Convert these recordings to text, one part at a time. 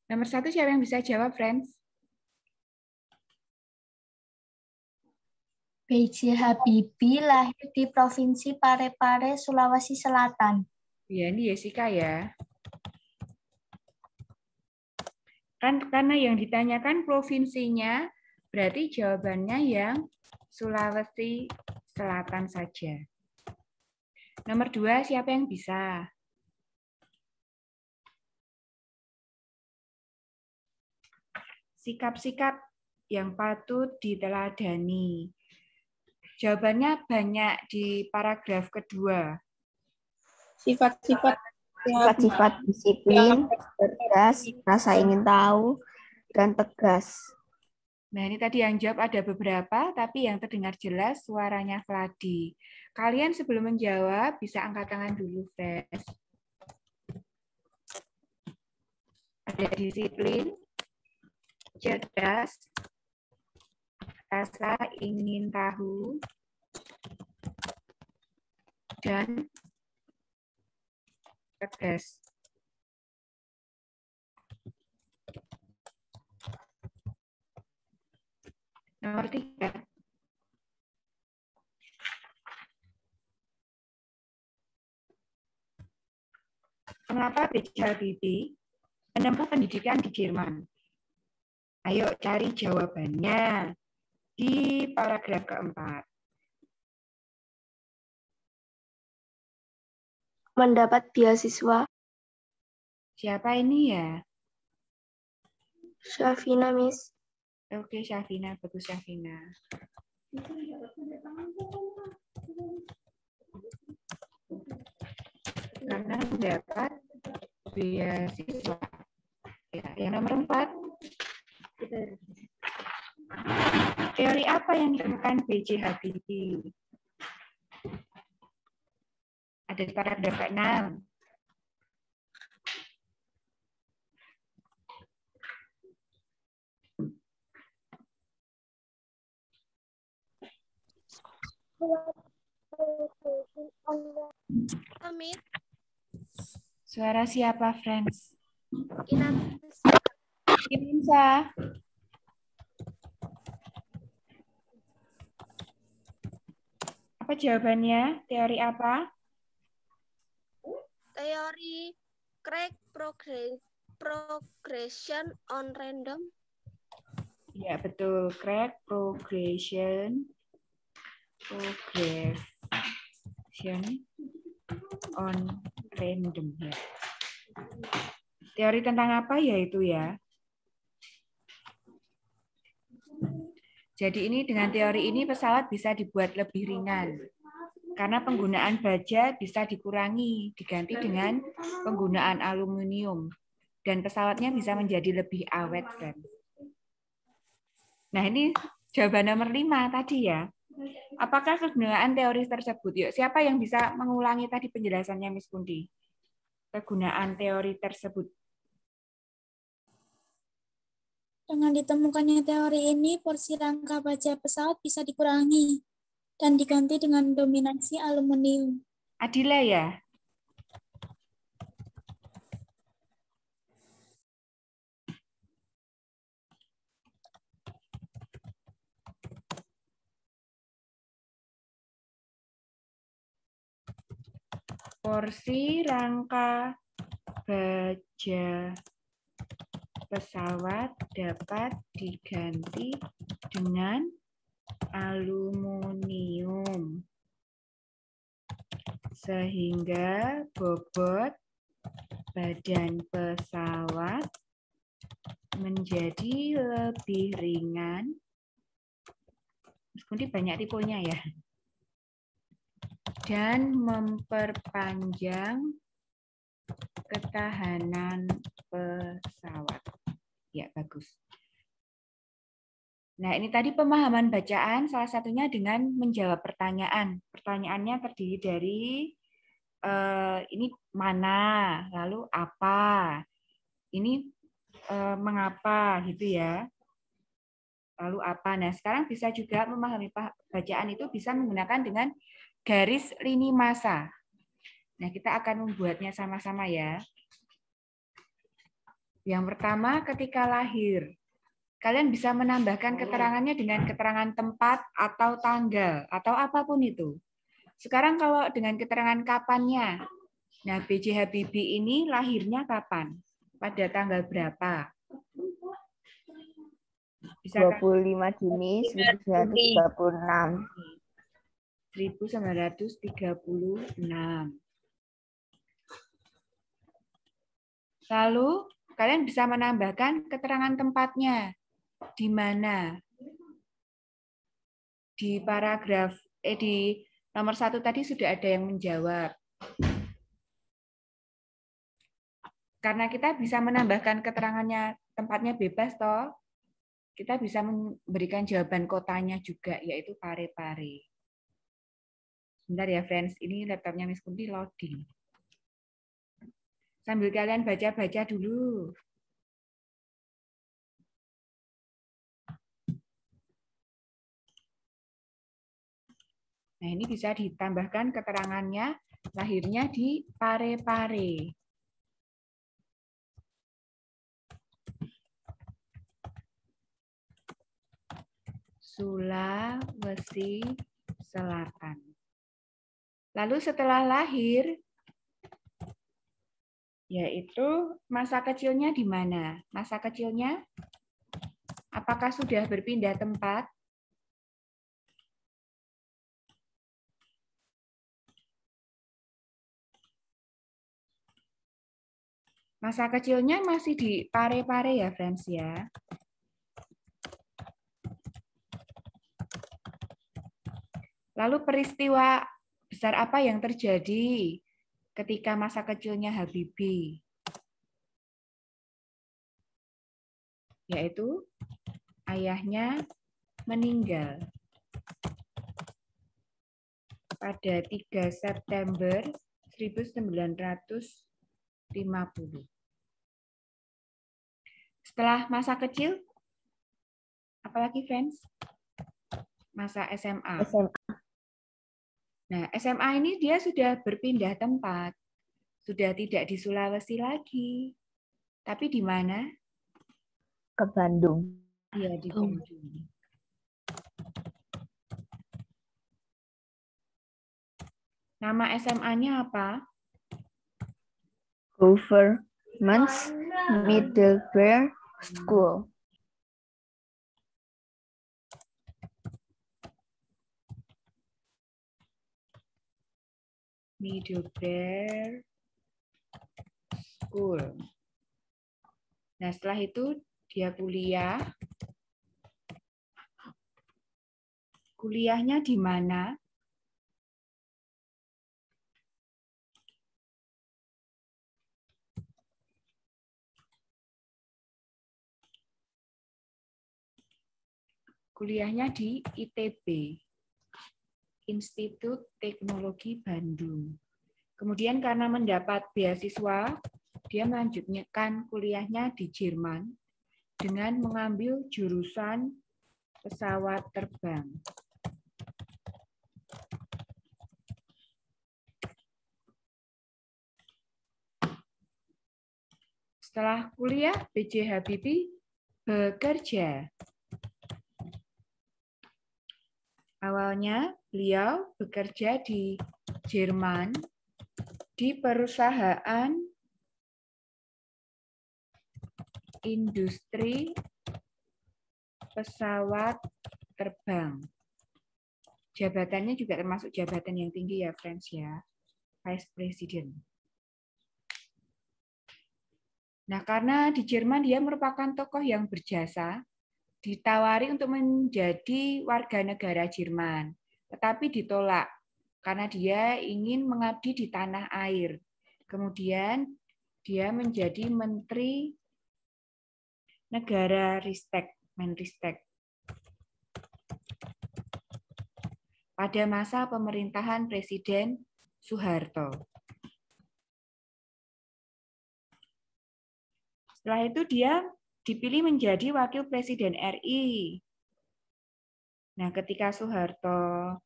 Nomor 1 siapa yang bisa jawab, friends? B.J. Habibie lahir di Provinsi Parepare, Sulawesi Selatan. Ya, ini Jessica ya. Kan karena yang ditanyakan provinsinya, berarti jawabannya yang Sulawesi Selatan saja. Nomor 2, siapa yang bisa? Sikap-sikap yang patut diteladani. Jawabannya banyak di paragraf kedua. Sifat-sifat Sifat-sifat disiplin, cerdas, rasa ingin tahu, dan tegas. Nah, ini tadi yang jawab ada beberapa, tapi yang terdengar jelas suaranya Vladi. Kalian sebelum menjawab, bisa angkat tangan dulu, Fres. Ada disiplin, cerdas, rasa ingin tahu, dan tegas. Nomor 3. Mengapa B.J. Habibie menempuh pendidikan di Jerman? Ayo cari jawabannya di paragraf keempat. mendapat beasiswa. Siapa ini ya? Syafina, Miss. Oke, Syafina. Bagus, Syafina. Karena mendapat beasiswa. Ya, yang nomor 4. Teori apa yang ditemukan B.J. Habibie? Ada di paragraf ke-6. Amit, Suara siapa, friends? Kinansa. Kinansa. Apa jawabannya? Teori apa? Teori crack progression on random. Ya, betul. Crack progression on random. Ya. Teori tentang apa ya itu ya? Jadi ini dengan teori ini pesawat bisa dibuat lebih ringan. Karena penggunaan baja bisa dikurangi, diganti dengan penggunaan aluminium. Dan pesawatnya bisa menjadi lebih awet, friends. Nah, ini jawaban nomor 5 tadi ya. Apakah kegunaan teori tersebut? Yuk, siapa yang bisa mengulangi tadi penjelasannya Miss Pundi? Kegunaan teori tersebut. Dengan ditemukannya teori ini, porsi rangka baja pesawat bisa dikurangi dan diganti dengan dominasi aluminium. Adila ya? Porsi rangka baja pesawat dapat diganti dengan aluminium sehingga bobot badan pesawat menjadi lebih ringan. Meskipun banyak tipenya ya. Dan memperpanjang ketahanan pesawat. Ya, bagus. Nah, ini tadi pemahaman bacaan, salah satunya dengan menjawab pertanyaan. Pertanyaannya terdiri dari ini mana, lalu apa, ini mengapa, gitu ya. Lalu apa. Nah, sekarang bisa juga memahami bacaan itu bisa menggunakan dengan garis lini massa. Nah, kita akan membuatnya sama-sama ya. Yang pertama, ketika lahir. Kalian bisa menambahkan keterangannya dengan keterangan tempat atau tanggal, atau apapun itu. Sekarang kalau dengan keterangan kapannya. Nah, B.J. Habibie ini lahirnya kapan? Pada tanggal berapa? Bisa 25 Juni 1936. 1936. Lalu, kalian bisa menambahkan keterangan tempatnya. Di mana? Di paragraf, di nomor 1 tadi sudah ada yang menjawab. Karena kita bisa menambahkan keterangannya, tempatnya bebas, toh. Kita bisa memberikan jawaban kotanya juga, yaitu Parepare. Sebentar ya, friends. Ini laptopnya Miss Kunti loading. Sambil kalian baca-baca dulu. Nah, ini bisa ditambahkan keterangannya, lahirnya di Parepare. Sulawesi Selatan. Lalu setelah lahir, yaitu masa kecilnya di mana? Masa kecilnya, apakah sudah berpindah tempat? Masa kecilnya masih di Parepare ya, friends ya. Lalu peristiwa besar apa yang terjadi ketika masa kecilnya Habibie? Yaitu ayahnya meninggal pada 3 September 1950. Setelah masa kecil, apalagi fans? Masa SMA. Nah, SMA ini dia sudah berpindah tempat. Sudah tidak di Sulawesi lagi. Tapi di mana? Ke Bandung. Iya, di Bandung. Nama SMA-nya apa? Government's Middlebury School. Middlebury School. Nah, setelah itu dia kuliah. Kuliahnya di mana? Kuliahnya di ITB, Institut Teknologi Bandung. Kemudian karena mendapat beasiswa, dia melanjutkan kuliahnya di Jerman dengan mengambil jurusan pesawat terbang. Setelah kuliah, B.J. Habibie bekerja. Awalnya beliau bekerja di Jerman di perusahaan industri pesawat terbang. Jabatannya juga termasuk jabatan yang tinggi ya, friends ya. Vice President. Nah, karena di Jerman dia merupakan tokoh yang berjasa, ditawari untuk menjadi warga negara Jerman, tetapi ditolak karena dia ingin mengabdi di tanah air. Kemudian dia menjadi Menteri Negara Ristek, Menristek, pada masa pemerintahan Presiden Soeharto. Setelah itu dia dipilih menjadi Wakil Presiden RI. Nah, ketika Soeharto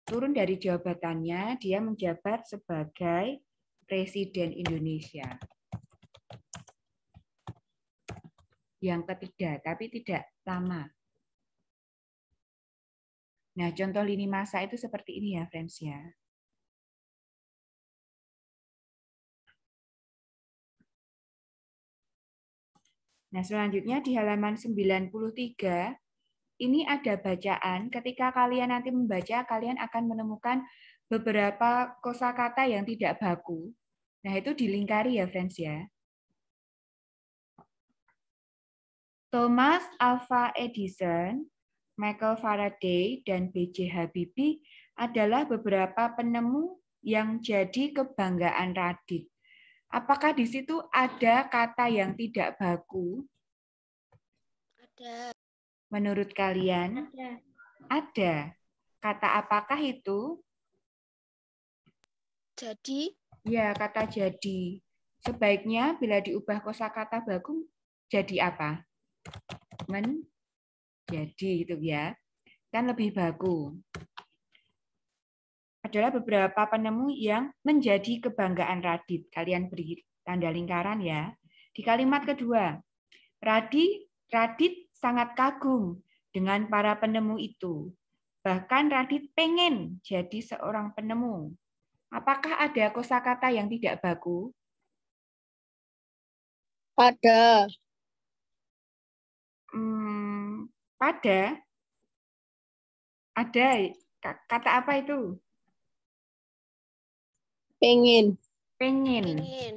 turun dari jabatannya, dia menjabat sebagai Presiden Indonesia. yang ketiga, tapi tidak lama. Nah, contoh lini masa itu seperti ini ya, friends ya. Nah, selanjutnya di halaman 93, ini ada bacaan. Ketika kalian nanti membaca, kalian akan menemukan beberapa kosakata yang tidak baku. Nah, itu dilingkari ya, friends ya. Thomas Alva Edison, Michael Faraday, dan B.J. Habibie adalah beberapa penemu yang jadi kebanggaan Radit. Apakah di situ ada kata yang tidak baku? Ada. Menurut kalian? Ada. Kata apakah itu? Jadi, Ya, kata jadi. Sebaiknya bila diubah kosakata baku jadi apa? Menjadi gitu ya. Kan lebih baku. Adalah beberapa penemu yang menjadi kebanggaan Radit. Kalian beri tanda lingkaran ya. Di kalimat kedua, Radit sangat kagum dengan para penemu itu. Bahkan Radit pengen jadi seorang penemu. Apakah ada kosakata yang tidak baku? Ada. Pada? Ada. Kata apa itu? Pengen. Pengen. ingin.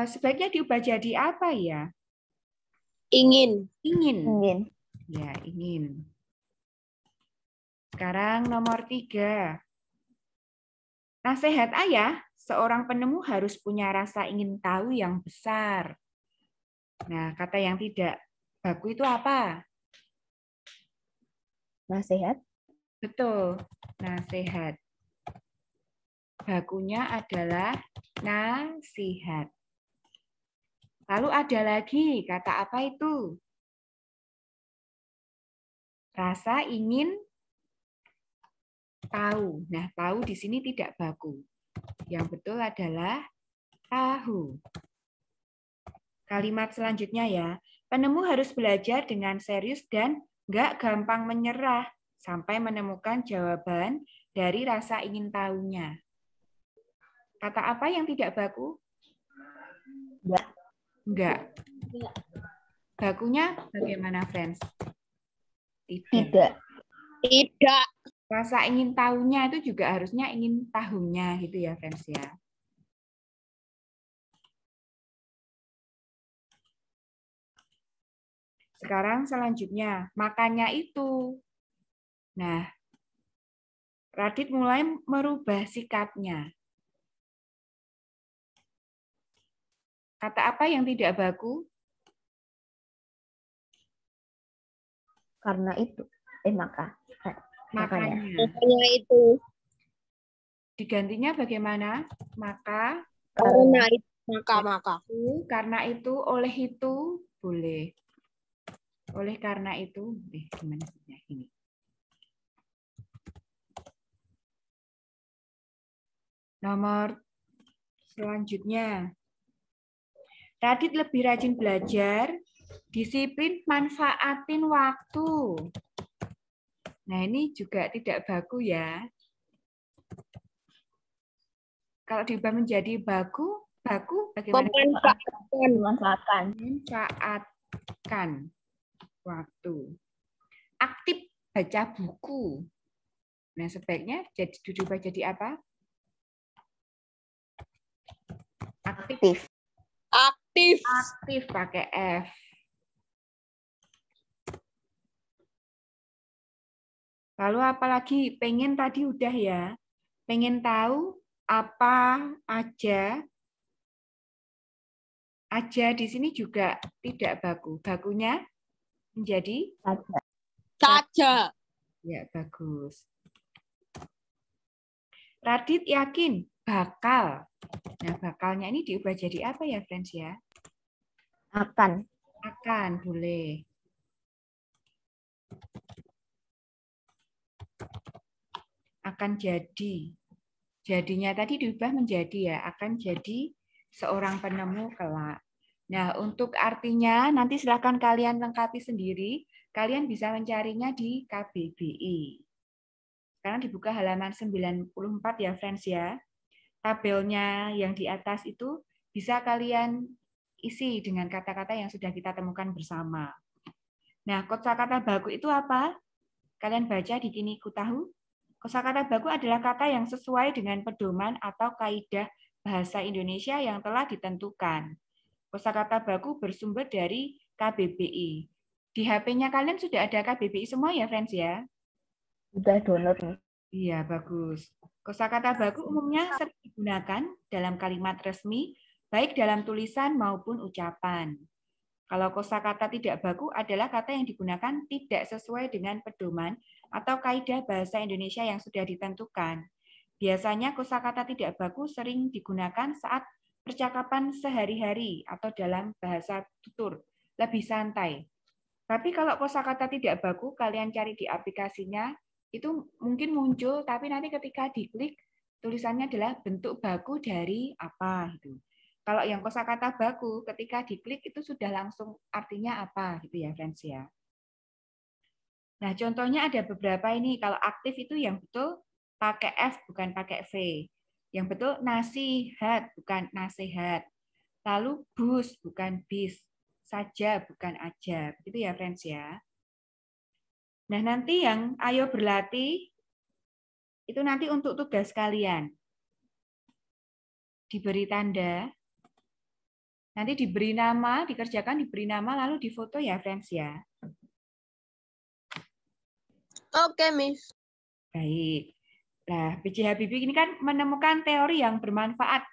Sebaiknya diubah jadi apa ya? Ingin. Ingin. Ingin. Ya, ingin. Sekarang nomor 3. Nasihat ayah, seorang penemu harus punya rasa ingin tahu yang besar. Nah, kata yang tidak baku itu apa? Nasihat. Betul, nasihat. Bakunya adalah nasihat. Lalu ada lagi, kata apa itu? Rasa ingin tahu. Nah, tahu di sini tidak baku. Yang betul adalah tahu. Kalimat selanjutnya ya. Penemu harus belajar dengan serius dan nggak gampang menyerah sampai menemukan jawaban dari rasa ingin tahunya. Kata apa yang tidak baku? Enggak. Bakunya bagaimana, friends? Tidak. Tidak. Rasa ingin tahunya itu juga harusnya ingin tahunya gitu ya, friends ya. Sekarang selanjutnya, makanya itu. Nah, Radit mulai merubah sikapnya. Kata apa yang tidak baku? Karena itu. Maka. Makanya. Makanya itu. Digantinya bagaimana? Maka, Karena itu. Maka. karena itu, oleh itu, boleh. Oleh karena itu, gimana ini? Nomor selanjutnya. Radit lebih rajin belajar, disiplin, manfaatin waktu. Nah, ini juga tidak baku ya. Kalau diubah menjadi baku bagaimana? Memanfaatkan. Manfaatkan waktu. Aktif baca buku. Nah, sebaiknya diubah jadi apa? Aktif. Aktif pakai F. Lalu apalagi? Pengen tadi udah ya. Pengen tahu apa aja. Aja di sini juga tidak baku. Bakunya menjadi Saja. ya, bagus. Radit yakin bakal. Nah, bakalnya ini diubah jadi apa ya, friends ya? Akan. Akan, boleh. Akan jadi. Jadinya tadi diubah menjadi ya, akan jadi seorang penemu kelak. Nah, untuk artinya nanti silakan kalian lengkapi sendiri. Kalian bisa mencarinya di KBBI. Sekarang dibuka halaman 94 ya, friends ya. Tabelnya yang di atas itu bisa kalian isi dengan kata-kata yang sudah kita temukan bersama. Nah, kosakata baku itu apa? Kalian baca di Kini Ku Tahu. Kosakata baku adalah kata yang sesuai dengan pedoman atau kaidah bahasa Indonesia yang telah ditentukan. Kosakata baku bersumber dari KBBI. Di HP-nya kalian sudah ada KBBI semua ya, friends ya? Udah download nih. Iya, bagus. Kosakata baku umumnya sering digunakan dalam kalimat resmi, baik dalam tulisan maupun ucapan. Kalau kosakata tidak baku adalah kata yang digunakan tidak sesuai dengan pedoman atau kaidah bahasa Indonesia yang sudah ditentukan. Biasanya kosakata tidak baku sering digunakan saat percakapan sehari-hari atau dalam bahasa tutur, lebih santai. Tapi kalau kosakata tidak baku, kalian cari di aplikasinya, itu mungkin muncul, tapi nanti ketika diklik, tulisannya adalah bentuk baku dari apa. Gitu. Kalau yang kosakata baku, ketika diklik itu sudah langsung artinya apa, gitu ya, friends ya. Nah, contohnya ada beberapa ini. Kalau aktif itu yang betul pakai F, bukan pakai V. Yang betul nasihat, bukan nasihat. Lalu bus, bukan bis. Saja, bukan aja. Begitu ya, friends ya. Nah, nanti yang ayo berlatih, itu nanti untuk tugas kalian. Diberi tanda, nanti diberi nama, dikerjakan, diberi nama, lalu difoto ya, friends ya. Oke, Miss. Baik. Nah, B.J. Habibie ini kan menemukan teori yang bermanfaat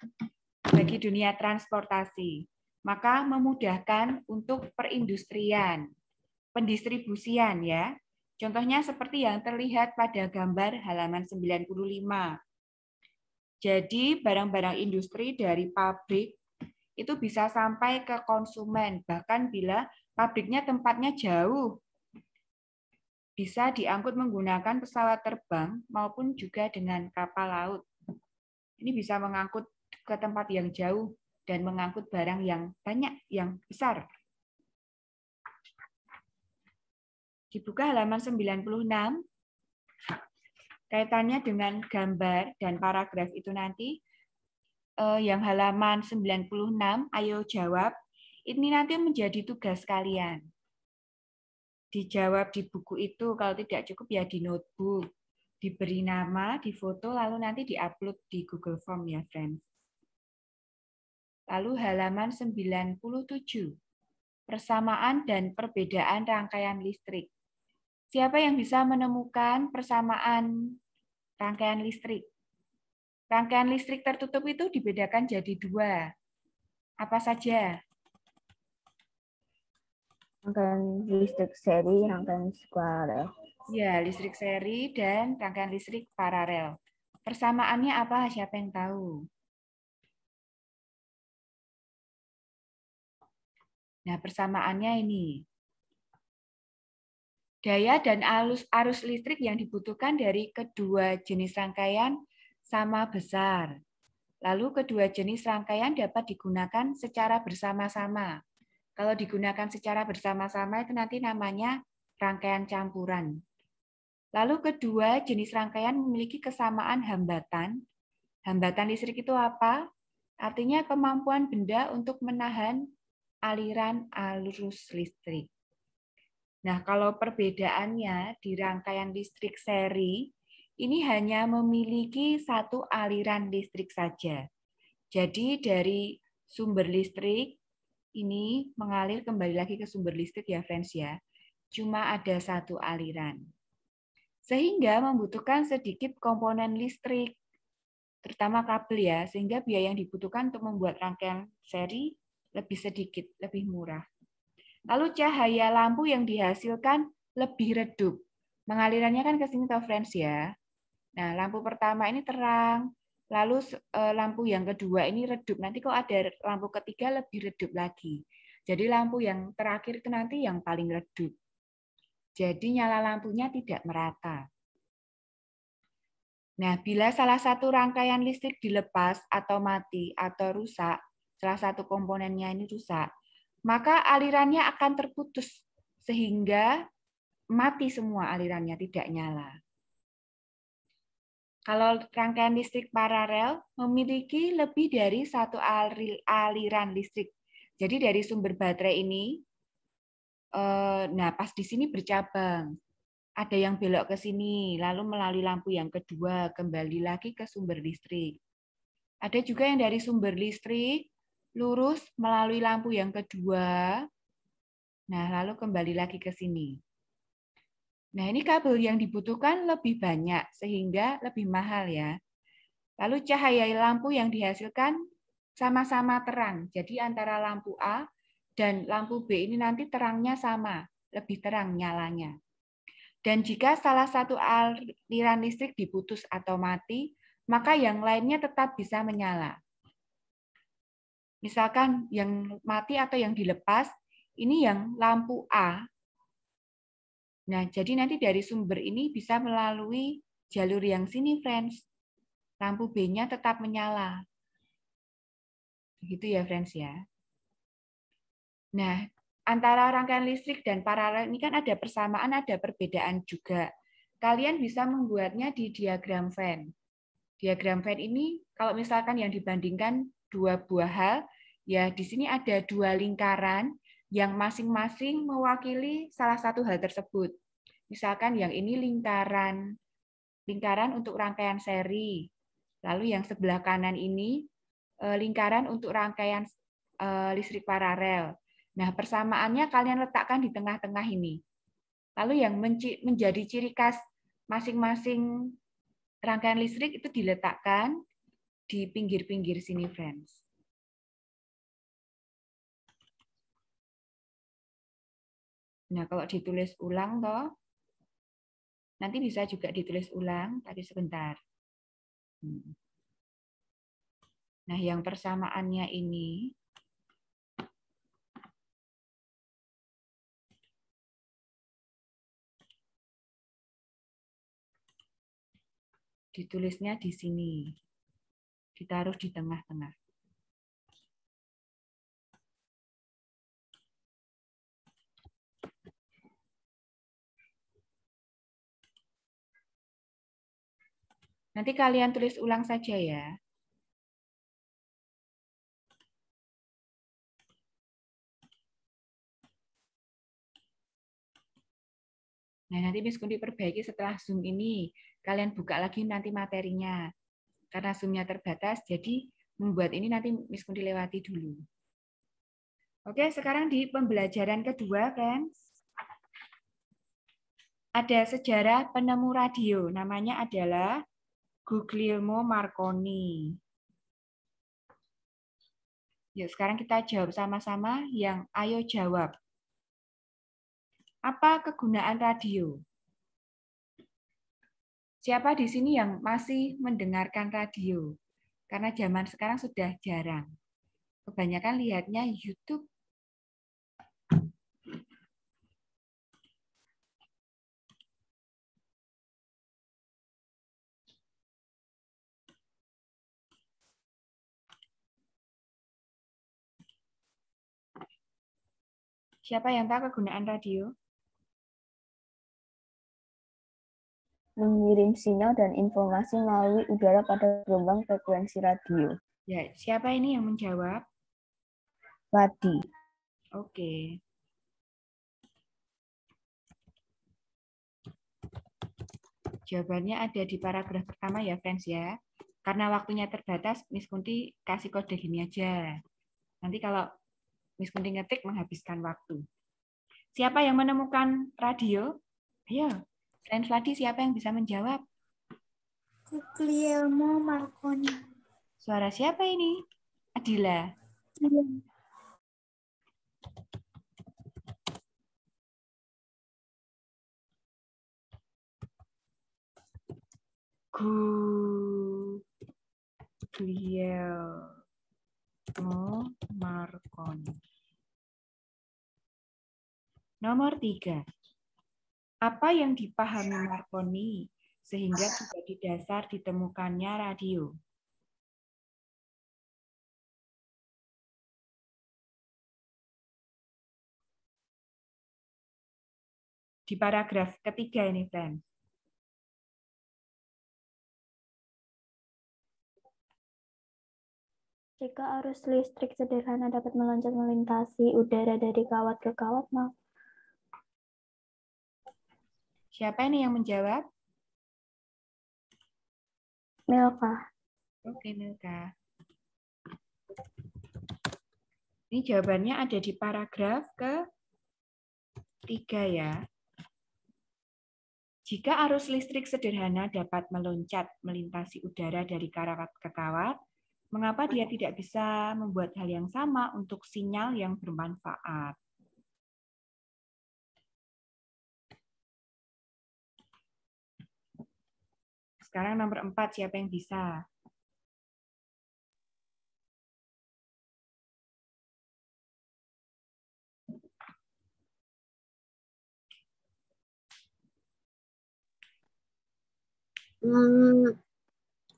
bagi dunia transportasi. Maka memudahkan untuk perindustrian, pendistribusian ya. Contohnya seperti yang terlihat pada gambar halaman 95. Jadi barang-barang industri dari pabrik itu bisa sampai ke konsumen, bahkan bila pabriknya tempatnya jauh. Bisa diangkut menggunakan pesawat terbang maupun juga dengan kapal laut. Ini bisa mengangkut ke tempat yang jauh dan mengangkut barang yang banyak, yang besar. Dibuka halaman 96. Kaitannya dengan gambar dan paragraf itu nanti, yang halaman 96, ayo jawab, ini nanti menjadi tugas kalian. Dijawab di buku itu, kalau tidak cukup ya di notebook. Diberi nama, difoto, lalu nanti diupload di Google Form ya, friends. Lalu halaman 97, persamaan dan perbedaan rangkaian listrik. Siapa yang bisa menemukan persamaan rangkaian listrik? Rangkaian listrik tertutup itu dibedakan jadi dua. Apa saja? Rangkaian listrik seri, rangkaian listrik paralel. Ya, listrik seri dan rangkaian listrik paralel. Persamaannya apa? Siapa yang tahu? Nah, persamaannya ini. Daya dan arus listrik yang dibutuhkan dari kedua jenis rangkaian sama besar. Lalu kedua jenis rangkaian dapat digunakan secara bersama-sama. Kalau digunakan secara bersama-sama itu nanti namanya rangkaian campuran. Lalu kedua jenis rangkaian memiliki kesamaan hambatan. Hambatan listrik itu apa? Artinya kemampuan benda untuk menahan aliran arus listrik. Nah, kalau perbedaannya di rangkaian listrik seri, ini hanya memiliki satu aliran listrik saja. Jadi dari sumber listrik, ini mengalir kembali lagi ke sumber listrik ya, friends ya. Cuma ada satu aliran. Sehingga membutuhkan sedikit komponen listrik, terutama kabel ya, sehingga biaya yang dibutuhkan untuk membuat rangkaian seri lebih sedikit, lebih murah. Lalu cahaya lampu yang dihasilkan lebih redup. Mengalirannya kan ke sini toh, friends ya. Nah, lampu pertama ini terang, lalu lampu yang kedua ini redup. Nanti kalau ada lampu ketiga lebih redup lagi. Jadi lampu yang terakhir itu nanti yang paling redup. Jadi nyala lampunya tidak merata. Nah, bila salah satu rangkaian listrik dilepas atau mati atau rusak, salah satu komponennya ini rusak, maka alirannya akan terputus sehingga mati semua alirannya, tidak nyala. Kalau rangkaian listrik paralel memiliki lebih dari satu aliran listrik. Jadi dari sumber baterai ini, nah pas di sini bercabang. Ada yang belok ke sini, lalu melalui lampu yang kedua, kembali lagi ke sumber listrik. Ada juga yang dari sumber listrik, lurus melalui lampu yang kedua, nah lalu kembali lagi ke sini. Nah, ini kabel yang dibutuhkan lebih banyak, sehingga lebih mahal ya. Lalu cahaya lampu yang dihasilkan sama-sama terang. Jadi antara lampu A dan lampu B ini nanti terangnya sama, lebih terang nyalanya. Dan jika salah satu aliran listrik diputus atau mati, maka yang lainnya tetap bisa menyala. Misalkan yang mati atau yang dilepas, ini yang lampu A. Nah, jadi nanti dari sumber ini bisa melalui jalur yang sini, friends. Lampu B-nya tetap menyala. Begitu ya, friends ya. Nah, antara rangkaian listrik dan paralel ini kan ada persamaan, ada perbedaan juga. Kalian bisa membuatnya di diagram Venn. Diagram Venn ini, kalau misalkan yang dibandingkan dua buah hal, ya di sini ada dua lingkaran yang masing-masing mewakili salah satu hal tersebut. Misalkan yang ini lingkaran untuk rangkaian seri. Lalu yang sebelah kanan ini lingkaran untuk rangkaian listrik paralel. Nah, persamaannya kalian letakkan di tengah-tengah ini. Lalu yang menjadi ciri khas masing-masing rangkaian listrik itu diletakkan di pinggir-pinggir sini, friends. Nah, kalau ditulis ulang toh, nanti bisa juga ditulis ulang, tapi sebentar. Nah, yang persamaannya ini ditulisnya di sini. Ditaruh di tengah-tengah. Nanti kalian tulis ulang saja ya. Nah, nanti Miss Kunti perbaiki setelah Zoom ini. Kalian buka lagi nanti materinya. Karena Zoom-nya terbatas, jadi membuat ini nanti Miss Kunti lewati dulu. Oke, sekarang di pembelajaran kedua, kan? Ada sejarah penemu radio. Namanya adalah Guglielmo Marconi. Yuk, sekarang kita jawab sama-sama yang ayo jawab. Apa kegunaan radio? Siapa di sini yang masih mendengarkan radio? Karena zaman sekarang sudah jarang. Kebanyakan lihatnya YouTube. Siapa yang tahu kegunaan radio? Mengirim sinyal dan informasi melalui udara pada gelombang frekuensi radio. Ya, siapa ini yang menjawab? Wadi. Oke. Jawabannya ada di paragraf pertama ya, friends ya. Karena waktunya terbatas, Miss Kunti kasih kode gini aja. Nanti kalau Miss Kunti ngetik menghabiskan waktu. Siapa yang menemukan radio? Ayo, selain Vladi, siapa yang bisa menjawab? Guglielmo Marconi. Suara siapa ini? Adila. Guglielmo Marconi. Nomor 3. Apa yang dipahami Marconi sehingga menjadi dasar ditemukannya radio? Di paragraf ketiga ini, friend. Jika arus listrik sederhana dapat meloncat melintasi udara dari kawat ke kawat, Siapa ini yang menjawab? Milka. Oke, Milka. Ini jawabannya ada di paragraf ke-3 ya. Jika arus listrik sederhana dapat meloncat melintasi udara dari kawat ke kawat, mengapa dia tidak bisa membuat hal yang sama untuk sinyal yang bermanfaat? Sekarang nomor 4, siapa yang bisa?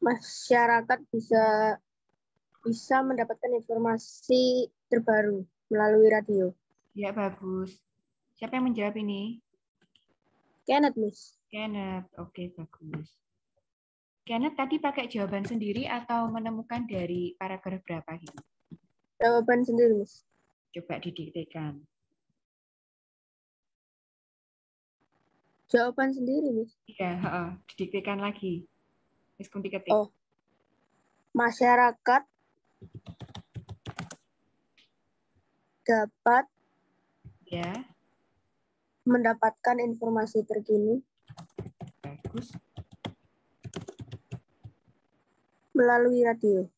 Masyarakat bisa mendapatkan informasi terbaru melalui radio. Ya, bagus. Siapa yang menjawab ini? Kenneth, Miss. Kenneth. Oke, bagus. Kenneth tadi pakai jawaban sendiri atau menemukan dari paragraf berapa gitu? Jawaban sendiri, Miss. Coba didiktekan. Jawaban sendiri, Miss. Iya, didiktekan lagi. Miss Kunti ketik. Oh. Masyarakat dapat Ya, mendapatkan informasi terkini bagus. melalui radio.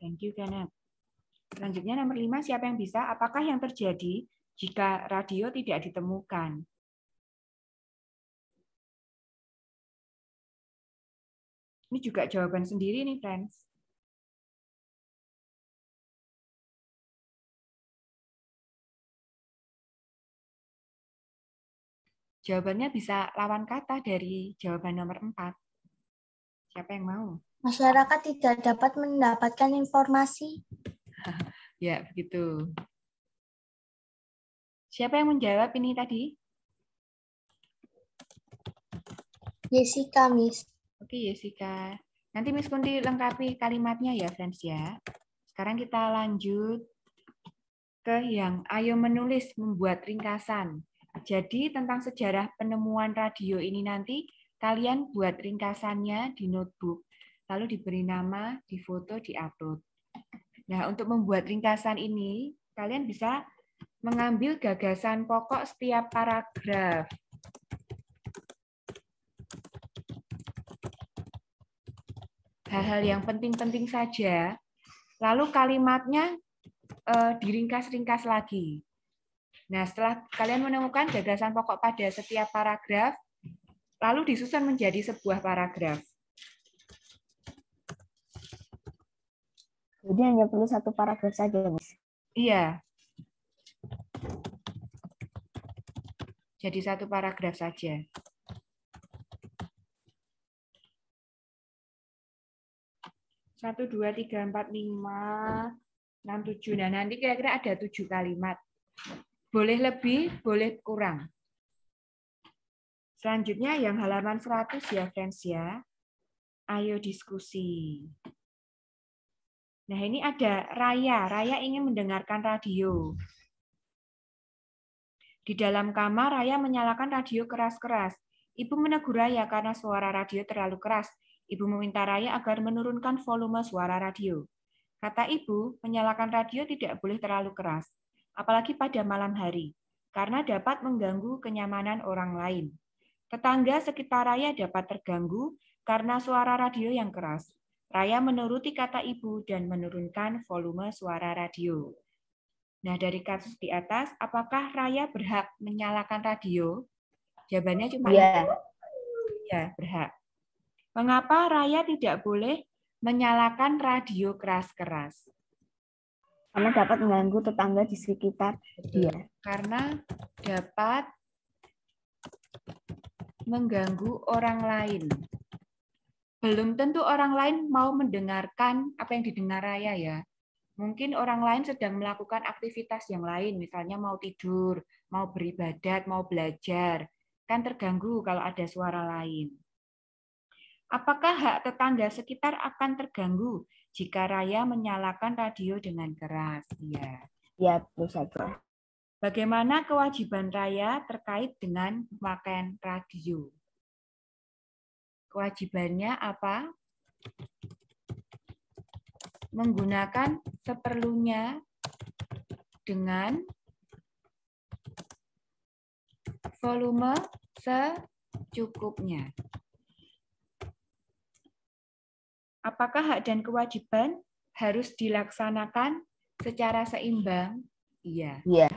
Thank you, Kenneth. Selanjutnya nomor 5, siapa yang bisa? Apakah yang terjadi jika radio tidak ditemukan? Ini juga jawaban sendiri nih, friends. Jawabannya bisa lawan kata dari jawaban nomor 4. Siapa yang mau? Masyarakat tidak dapat mendapatkan informasi. Ya, begitu. Siapa yang menjawab ini tadi? Jessica, Miss. Oke, Jessica. Nanti Miss Kunti lengkapi kalimatnya ya, friends ya. Sekarang kita lanjut ke yang ayo menulis membuat ringkasan. Jadi tentang sejarah penemuan radio ini nanti kalian buat ringkasannya di notebook, lalu diberi nama, difoto, diupload. Nah, untuk membuat ringkasan ini, kalian bisa mengambil gagasan pokok setiap paragraf. Hal-hal yang penting-penting saja, lalu kalimatnya diringkas-ringkas lagi. Nah, setelah kalian menemukan gagasan pokok pada setiap paragraf, lalu disusun menjadi sebuah paragraf. Jadi hanya perlu satu paragraf saja, Miss. Iya. Jadi satu paragraf saja. Satu, dua, tiga, empat, lima, 6, 7. Nah, nanti kira-kira ada 7 kalimat. Boleh lebih, boleh kurang. Selanjutnya yang halaman 100 ya, friends ya. Ayo diskusi. Nah, ini ada Raya. Raya ingin mendengarkan radio. Di dalam kamar, Raya menyalakan radio keras-keras. Ibu menegur Raya karena suara radio terlalu keras. Ibu meminta Raya agar menurunkan volume suara radio. Kata ibu, menyalakan radio tidak boleh terlalu keras, apalagi pada malam hari, karena dapat mengganggu kenyamanan orang lain. Tetangga sekitar Raya dapat terganggu karena suara radio yang keras. Raya menuruti kata ibu dan menurunkan volume suara radio. Nah, dari kasus di atas, apakah Raya berhak menyalakan radio? Jawabannya cuma ya, berhak. Mengapa Raya tidak boleh menyalakan radio keras-keras? Karena dapat mengganggu tetangga di sekitar dia. Karena dapat mengganggu orang lain. Belum tentu orang lain mau mendengarkan apa yang didengar Raya ya. Mungkin orang lain sedang melakukan aktivitas yang lain, misalnya mau tidur, mau beribadat, mau belajar. Kan terganggu kalau ada suara lain. Apakah hak tetangga sekitar akan terganggu jika Raya menyalakan radio dengan keras? Ya. Ya, tentu saja. Bagaimana kewajiban Raya terkait dengan pemakaian radio? Kewajibannya apa? Menggunakan seperlunya dengan volume secukupnya. Apakah hak dan kewajiban harus dilaksanakan secara seimbang? Iya. Iya.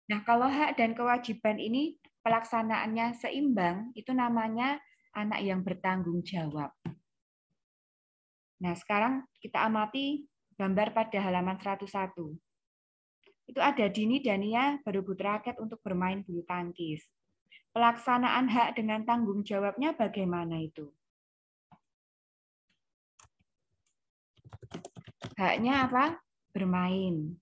Nah, kalau hak dan kewajiban ini pelaksanaannya seimbang, itu namanya anak yang bertanggung jawab. Nah, sekarang kita amati gambar pada halaman 101. Itu ada Dini dan Nia berebut raket untuk bermain bulu tangkis. Pelaksanaan hak dengan tanggung jawabnya bagaimana itu? Haknya apa? Bermain.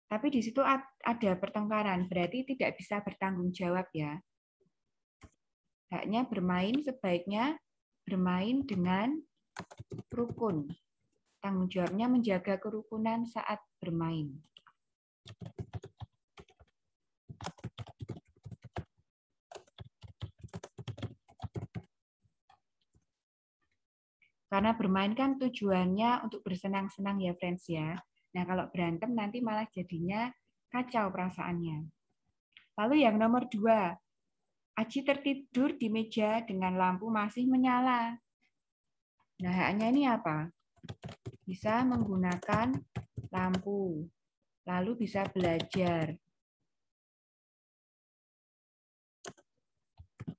Tapi di situ ada pertengkaran, berarti tidak bisa bertanggung jawab ya. Haknya bermain, sebaiknya bermain dengan rukun. Tanggung jawabnya menjaga kerukunan saat bermain. Karena bermain kan tujuannya untuk bersenang-senang ya friends ya. Nah kalau berantem nanti malah jadinya kacau perasaannya. Lalu yang nomor 2, Aji tertidur di meja dengan lampu masih menyala. Nah haknya ini apa? Bisa menggunakan lampu, lalu bisa belajar.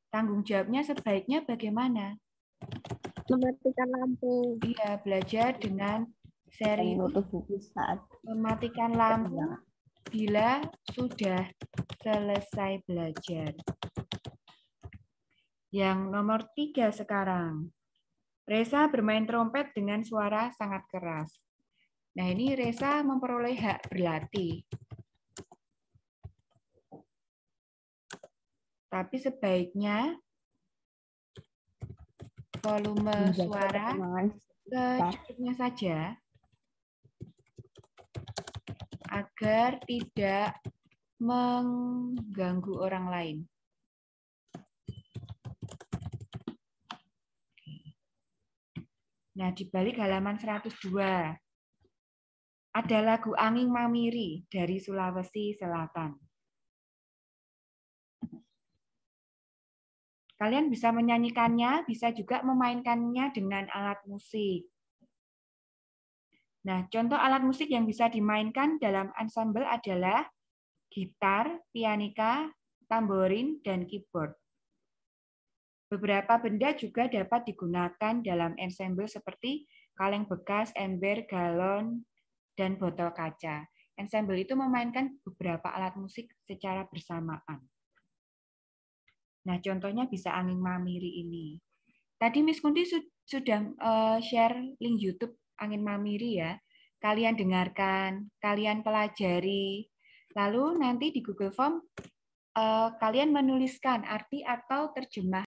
Tanggung jawabnya sebaiknya bagaimana? Mematikan lampu. Iya, belajar dengan serius. Menutup buku saat Mematikan lampu bila sudah selesai belajar. Yang nomor 3 sekarang. Reza bermain trompet dengan suara sangat keras. Nah, ini Reza memperoleh hak berlatih. Tapi sebaiknya volume suara secukupnya saja agar tidak mengganggu orang lain. Nah, di balik halaman 102 ada lagu Angin Mamiri dari Sulawesi Selatan. Kalian bisa menyanyikannya, bisa juga memainkannya dengan alat musik. Nah, contoh alat musik yang bisa dimainkan dalam ensemble adalah gitar, pianika, tamborin, dan keyboard. Beberapa benda juga dapat digunakan dalam ensemble seperti kaleng bekas, ember, galon, dan botol kaca. Ensemble itu memainkan beberapa alat musik secara bersamaan. Nah, contohnya bisa Angin Mamiri ini. Tadi Miss Kunti sudah share link YouTube Angin Mamiri ya. Kalian dengarkan, kalian pelajari. Lalu nanti di Google Form kalian menuliskan arti atau terjemah